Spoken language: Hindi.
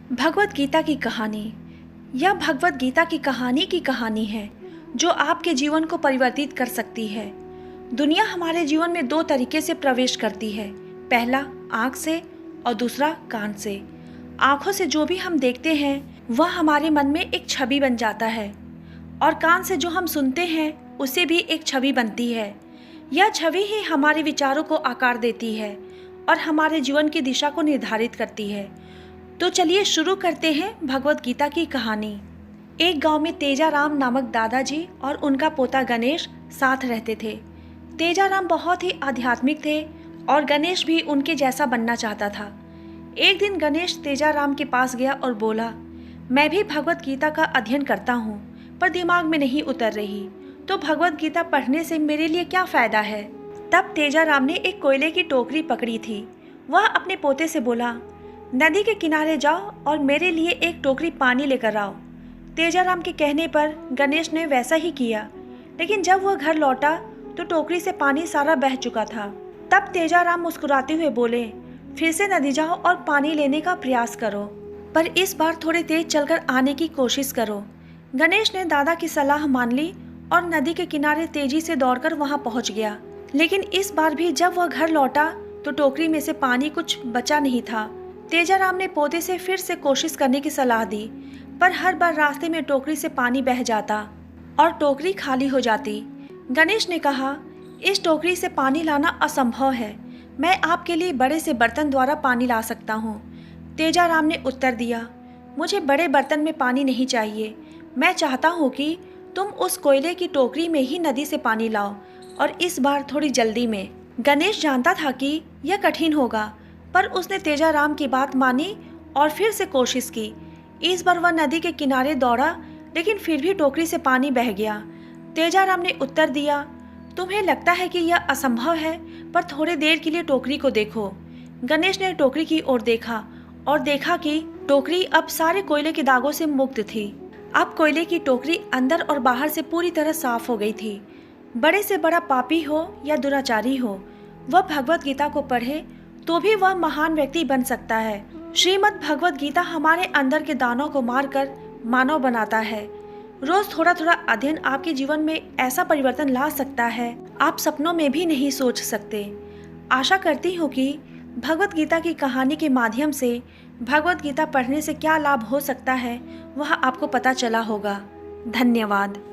भगवत गीता की कहानी। यह भगवत गीता की कहानी है जो आपके जीवन को परिवर्तित कर सकती है। दुनिया हमारे जीवन में दो तरीके से प्रवेश करती है, पहला आँख से और दूसरा कान से। आँखों से जो भी हम देखते हैं वह हमारे मन में एक छवि बन जाता है और कान से जो हम सुनते हैं उसे भी एक छवि बनती है। यह छवि ही हमारे विचारों को आकार देती है और हमारे जीवन की दिशा को निर्धारित करती है। तो चलिए शुरू करते हैं भगवत गीता की कहानी। एक गांव में तेजाराम नामक दादाजी और उनका पोता गणेश साथ रहते थे। तेजाराम बहुत ही आध्यात्मिक थे और गणेश भी उनके जैसा बनना चाहता था। एक दिन गणेश तेजाराम के पास गया और बोला, मैं भी भगवत गीता का अध्ययन करता हूँ पर दिमाग में नहीं उतर रही, तो भगवत गीता पढ़ने से मेरे लिए क्या फ़ायदा है। तब तेजाराम ने एक कोयले की टोकरी पकड़ी थी। वह अपने पोते से बोला, नदी के किनारे जाओ और मेरे लिए एक टोकरी पानी लेकर आओ। तेजाराम के कहने पर गणेश ने वैसा ही किया, लेकिन जब वह घर लौटा तो टोकरी से पानी सारा बह चुका था। तब तेजाराम मुस्कुराते हुए बोले, फिर से नदी जाओ और पानी लेने का प्रयास करो, पर इस बार थोड़े तेज चलकर आने की कोशिश करो। गणेश ने दादा की सलाह मान ली और नदी के किनारे तेजी से दौड़कर वहां पहुंच गया। लेकिन इस बार भी जब वह घर लौटा तो टोकरी में से पानी कुछ बचा नहीं था। तेजाराम ने पोते से फिर से कोशिश करने की सलाह दी, पर हर बार रास्ते में टोकरी से पानी बह जाता और टोकरी खाली हो जाती। गणेश ने कहा, इस टोकरी से पानी लाना असंभव है, मैं आपके लिए बड़े से बर्तन द्वारा पानी ला सकता हूँ। तेजाराम ने उत्तर दिया, मुझे बड़े बर्तन में पानी नहीं चाहिए, मैं चाहता हूँ कि तुम उस कोयले की टोकरी में ही नदी से पानी लाओ और इस बार थोड़ी जल्दी में। गणेश जानता था कि यह कठिन होगा, पर उसने तेजाराम की बात मानी और फिर से कोशिश की। इस बार वह नदी के किनारे दौड़ा, लेकिन फिर भी टोकरी से पानी बह गया। तेजाराम ने उत्तर दिया, तुम्हें लगता है कि यह असंभव है, पर थोड़ी देर के लिए टोकरी को देखो। गणेश ने टोकरी की ओर देखा और देखा कि टोकरी अब सारे कोयले के दागों से मुक्त थी। अब कोयले की टोकरी अंदर और बाहर से पूरी तरह साफ हो गई थी। बड़े से बड़ा पापी हो या दुराचारी हो, वह भगवत गीता को पढ़े तो भी वह महान व्यक्ति बन सकता है। श्रीमद् भगवत गीता हमारे अंदर के दानों को मारकर मानव बनाता है। रोज थोड़ा थोड़ा अध्ययन आपके जीवन में ऐसा परिवर्तन ला सकता है आप सपनों में भी नहीं सोच सकते। आशा करती हूँ कि भगवत गीता की कहानी के माध्यम से भगवत गीता पढ़ने से क्या लाभ हो सकता है वह आपको पता चला होगा। धन्यवाद।